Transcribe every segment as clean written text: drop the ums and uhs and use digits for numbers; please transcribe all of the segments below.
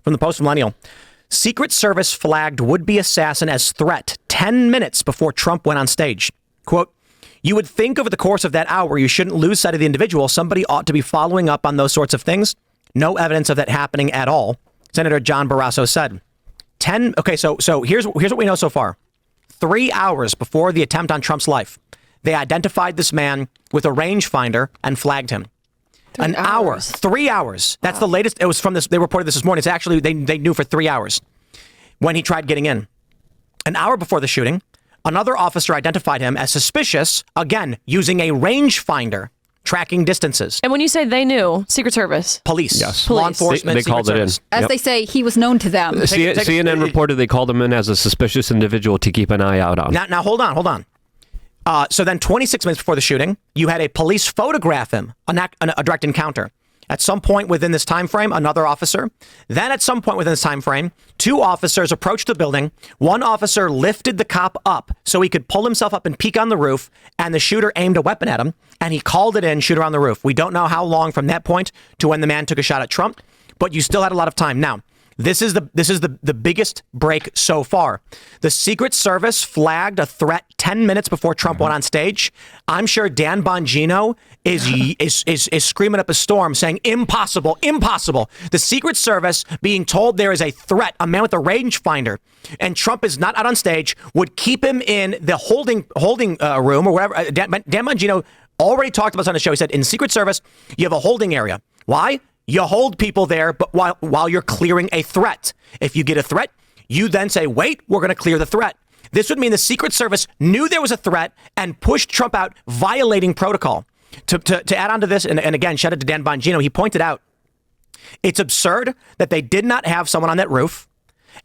from the Post-Millennial. Secret Service flagged would-be assassin as threat 10 minutes before Trump went on stage. Quote, you would think over the course of that hour you shouldn't lose sight of the individual. Somebody ought to be following up on those sorts of things. No evidence of that happening at all, Senator John Barrasso said. So here's what we know so far. 3 hours before the attempt on Trump's life, they identified this man with a rangefinder and flagged him. 3 hours. 3 hours. That's the latest. It was from this. They reported this morning. It's actually, they knew for 3 hours when he tried getting in. An hour before the shooting, another officer identified him as suspicious, again, using a rangefinder, tracking distances. And when you say they knew, Secret Service? Police. Yes. Law enforcement. They called it in. As they say, he was known to them. CNN reported they called him in as a suspicious individual to keep an eye out on. Now hold on. So then 26 minutes before the shooting, you had a police photograph him, a direct encounter. At some point within this time frame, another officer. Then at some point within this time frame, 2 officers approached the building. One officer lifted the cop up so he could pull himself up and peek on the roof, and the shooter aimed a weapon at him, and he called it in, shooter on the roof. We don't know how long from that point to when the man took a shot at Trump, but you still had a lot of time. Now, this is the biggest break so far. The Secret Service flagged a threat 10 minutes before Trump went on stage. I'm sure Dan Bongino is screaming up a storm saying, impossible, impossible. The Secret Service being told there is a threat, a man with a rangefinder, and Trump is not out on stage, would keep him in the holding room or whatever. Dan Bongino already talked about this on the show. He said, in Secret Service, you have a holding area. Why? You hold people there, but while you're clearing a threat. If you get a threat, you then say, wait, we're going to clear the threat. This would mean the Secret Service knew there was a threat and pushed Trump out, violating protocol. To add on to this, and again, shout out to Dan Bongino, he pointed out, it's absurd that they did not have someone on that roof.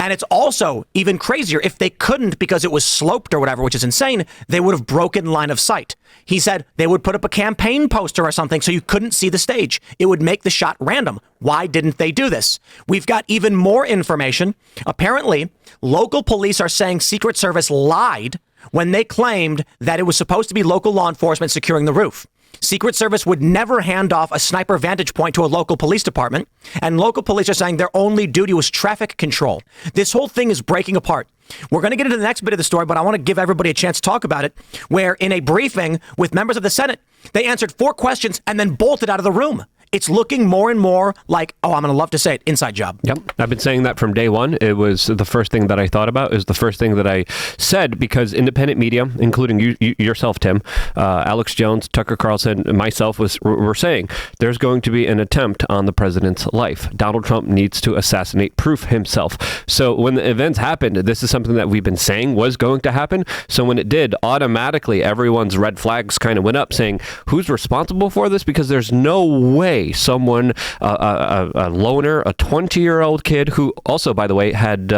And it's also even crazier if they couldn't because it was sloped or whatever, which is insane. They would have broken line of sight. He said they would put up a campaign poster or something so you couldn't see the stage. It would make the shot random. Why didn't they do this? We've got even more information. Apparently, local police are saying Secret Service lied when they claimed that it was supposed to be local law enforcement securing the roof. Secret Service would never hand off a sniper vantage point to a local police department, and local police are saying their only duty was traffic control. This whole thing is breaking apart. We're going to get into the next bit of the story, but I want to give everybody a chance to talk about it, where in a briefing with members of the Senate, they answered 4 questions and then bolted out of the room. It's looking more and more like, I'm going to love to say it, inside job. Yep. I've been saying that from day one. It was the first thing that I thought about. It was the first thing that I said because independent media, including yourself, Tim, Alex Jones, Tucker Carlson, and myself were saying there's going to be an attempt on the president's life. Donald Trump needs to assassinate proof himself. So when the events happened, this is something that we've been saying was going to happen. So when it did, automatically everyone's red flags kind of went up saying, who's responsible for this? Because there's no way someone, a loner, a 20-year-old kid who also, by the way, had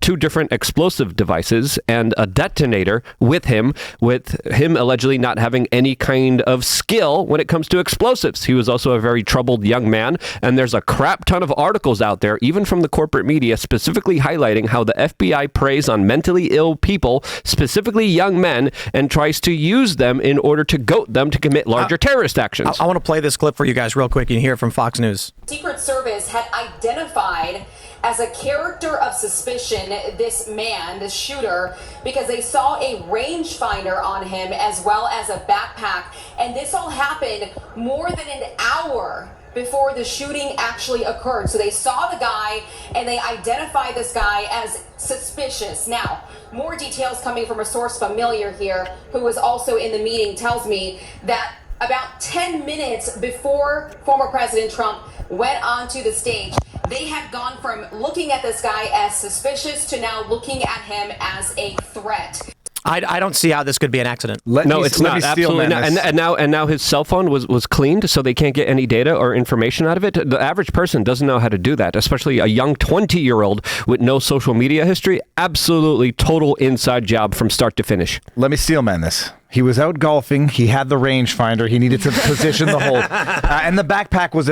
2 different explosive devices and a detonator with him allegedly not having any kind of skill when it comes to explosives. He was also a very troubled young man, and there's a crap ton of articles out there, even from the corporate media, specifically highlighting how the FBI preys on mentally ill people, specifically young men, and tries to use them in order to goat them to commit larger terrorist actions. I want to play this clip for you guys real quick. You can hear it from Fox News. Secret Service had identified as a character of suspicion this man, this shooter, because they saw a rangefinder on him as well as a backpack. And this all happened more than an hour before the shooting actually occurred. So they saw the guy and they identified this guy as suspicious. Now, more details coming from a source familiar here who was also in the meeting tells me that about 10 minutes before former President Trump went onto the stage, they had gone from looking at this guy as suspicious to now looking at him as a threat. I don't see how this could be an accident. It's not. Absolutely not. And now his cell phone was cleaned, so they can't get any data or information out of it. The average person doesn't know how to do that, especially a young 20-year-old with no social media history. Absolutely total inside job from start to finish. Let me steel man this. He was out golfing. He had the rangefinder. He needed to position the hole. And the backpack was,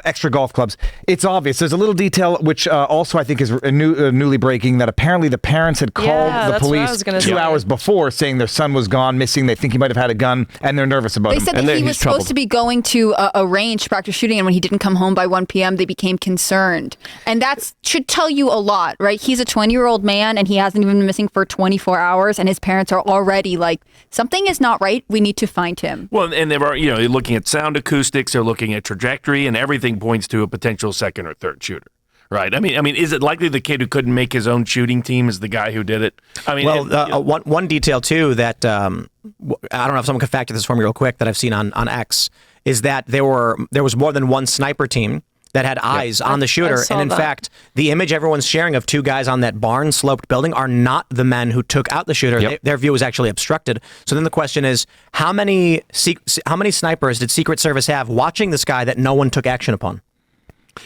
extra golf clubs. It's obvious. There's a little detail, which also I think is newly breaking, that apparently the parents had called the police 2 hours before saying their son was gone, missing. They think he might have had a gun, and they're nervous about him. They said that he was supposed to be going to a range to practice shooting, and when he didn't come home by 1 p.m., they became concerned. And that should tell you a lot, right? He's a 20-year-old man, and he hasn't even been missing for 24 hours, and his parents are already like, something is not right. We need to find him. Well, and they're looking at sound acoustics, they're looking at trajectory, and everything points to a potential second or third shooter. Right. I mean, is it likely the kid who couldn't make his own shooting team is the guy who did it? I mean, one detail too that I don't know if someone could fact check this for me real quick that I've seen on X is that there was more than one sniper team that had eyes on the shooter. And in fact, the image everyone's sharing of two guys on that barn sloped building are not the men who took out the shooter. Their view was actually obstructed. So then the question is, how many snipers did Secret Service have watching this guy that no one took action upon?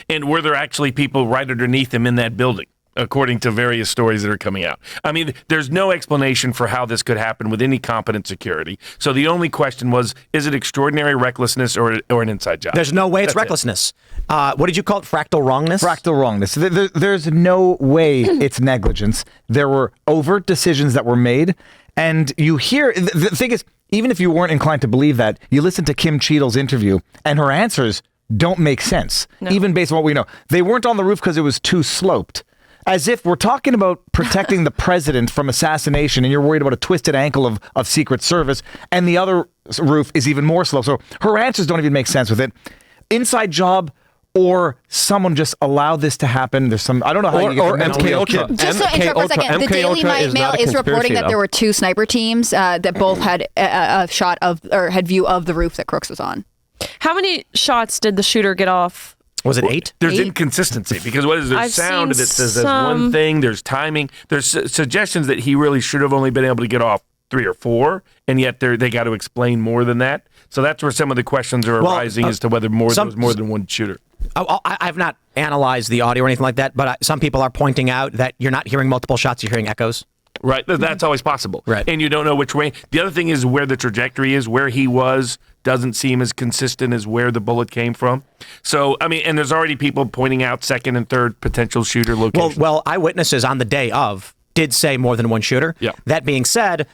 And were there actually people right underneath him in that building, according to various stories that are coming out? I mean, there's no explanation for how this could happen with any competent security. So the only question was, is it extraordinary recklessness or an inside job? There's no way it's recklessness. What did you call it? Fractal wrongness? Fractal wrongness. There's no way it's negligence. There were overt decisions that were made. And you hear, the thing is, even if you weren't inclined to believe that, you listen to Kim Cheadle's interview, and her answers don't make sense, even based on what we know. They weren't on the roof because it was too sloped. As if we're talking about protecting the president from assassination, and you're worried about a twisted ankle of Secret Service, and the other roof is even more slow. So her answers don't even make sense with it. Inside job, or someone just allowed this to happen. There's some, I don't know how you get or MK Ultra. Just to interrupt for a second, the Daily Mail is reporting that there were two sniper teams that both had a shot of, or had view of the roof that Crooks was on. How many shots did the shooter get off? Was it 8? There's inconsistency because there's sound that says there's one thing, there's timing, there's suggestions that he really should have only been able to get off 3 or 4, and yet they got to explain more than that. So that's where some of the questions are arising as to whether there was more than one shooter. I've not analyzed the audio or anything like that, but some people are pointing out that you're not hearing multiple shots, you're hearing echoes. Right, that's always possible. Right. And you don't know which way. The other thing is where the trajectory is, where he was doesn't seem as consistent as where the bullet came from. So, I mean, and there's already people pointing out second and third potential shooter locations. Well, eyewitnesses on the day of did say more than one shooter. Yeah. That being said,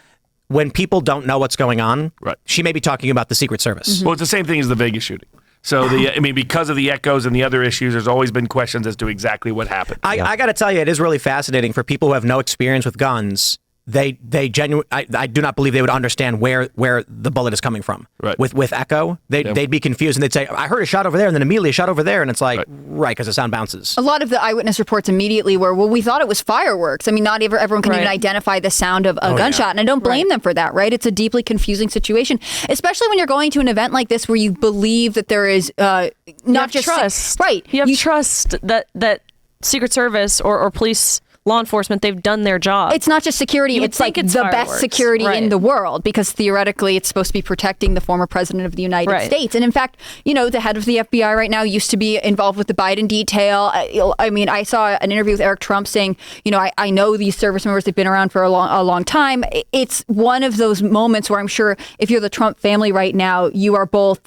when people don't know what's going on, right, she may be talking about the Secret Service. Mm-hmm. Well, it's the same thing as the Vegas shooting. So, because of the echoes and the other issues, there's always been questions as to exactly what happened. I got to tell you, it is really fascinating for people who have no experience with guns. They genuinely, I do not believe they would understand where the bullet is coming from. Right. With echo, they'd be confused and they'd say, I heard a shot over there, and then immediately a shot over there, and it's like, right, because the sound bounces. A lot of the eyewitness reports immediately were, well, we thought it was fireworks. I mean, not everyone can even identify the sound of a gunshot, and I don't blame them for that, right? It's a deeply confusing situation, especially when you're going to an event like this where you believe that there is not just trust. Right. You have trust that Secret Service or police, law enforcement, they've done their job. It's not just security, it's like the best security in the world, because theoretically it's supposed to be protecting the former president of the United States. And in fact, the head of the FBI right now used to be involved with the Biden detail. I mean, I saw an interview with Eric Trump saying, I know these service members have been around for a long time. It's one of those moments where I'm sure if you're the Trump family right now, you are both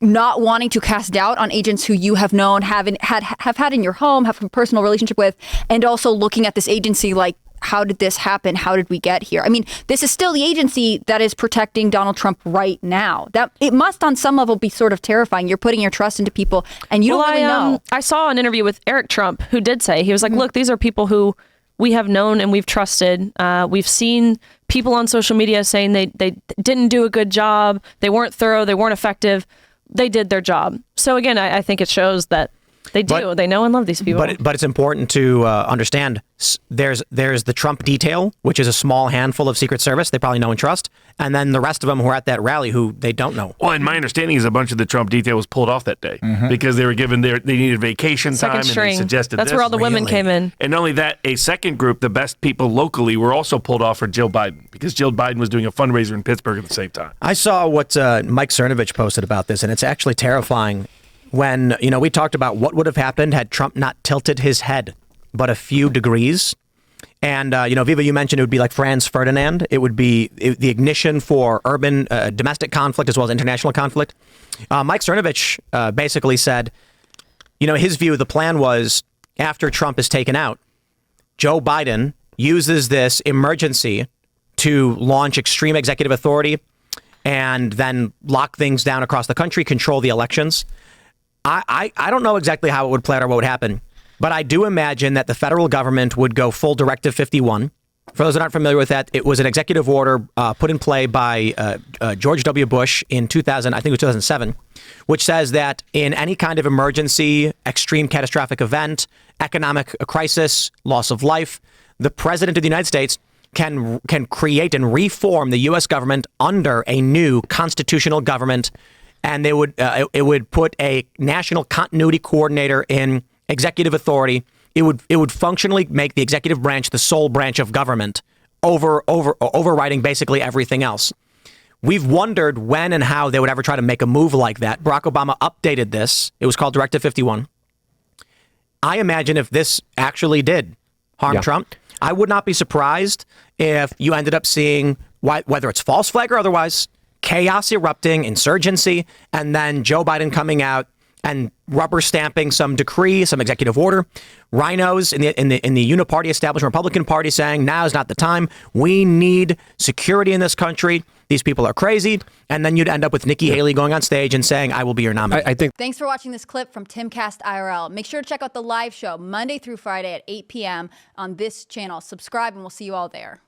not wanting to cast doubt on agents who you have known, have had in your home, have a personal relationship with, and also looking at this agency like, how did this happen? How did we get here? I mean, this is still the agency that is protecting Donald Trump right now. That it must on some level be sort of terrifying. You're putting your trust into people and you don't really know. I saw an interview with Eric Trump who did say, he was like, look, these are people who we have known and we've trusted. We've seen people on social media saying they didn't do a good job. They weren't thorough. They weren't effective. They did their job. So again, I think it shows that they do. They know and love these people. But it's important to understand there's the Trump detail, which is a small handful of Secret Service they probably know and trust, and then the rest of them who are at that rally who they don't know. Well, and my understanding is a bunch of the Trump detail was pulled off that day because they were given they needed vacation time and they suggested That's where all the women came in. And not only that, a second group, the best people locally, were also pulled off for Jill Biden because Jill Biden was doing a fundraiser in Pittsburgh at the same time. I saw what Mike Cernovich posted about this, and it's actually terrifying. When, we talked about what would have happened had Trump not tilted his head but a few degrees. And, Viva, you mentioned it would be like Franz Ferdinand. It would be the ignition for urban domestic conflict as well as international conflict. Mike Cernovich basically said, his view, the plan was after Trump is taken out, Joe Biden uses this emergency to launch extreme executive authority and then lock things down across the country, control the elections. I don't know exactly how it would play out or what would happen, but I do imagine that the federal government would go full Directive 51. For those that aren't familiar with that, it was an executive order put in play by George W. Bush in 2007, which says that in any kind of emergency, extreme catastrophic event, economic crisis, loss of life, the president of the United States can create and reform the U.S. government under a new constitutional government, and it would put a national continuity coordinator in executive authority. It would functionally make the executive branch the sole branch of government, overriding basically everything else. We've wondered when and how they would ever try to make a move like that. Barack Obama updated this. It was called Directive 51. I imagine if this actually did harm Trump, I would not be surprised if you ended up seeing, whether it's false flag or otherwise, chaos erupting, insurgency, and then Joe Biden coming out and rubber stamping some decree, some executive order. Rhinos in the uniparty establishment, Republican Party saying now is not the time. We need security in this country. These people are crazy. And then you'd end up with Nikki Haley going on stage and saying, I will be your nominee. I think. Thanks for watching this clip from Timcast IRL. Make sure to check out the live show Monday through Friday at 8 p.m. on this channel. Subscribe and we'll see you all there.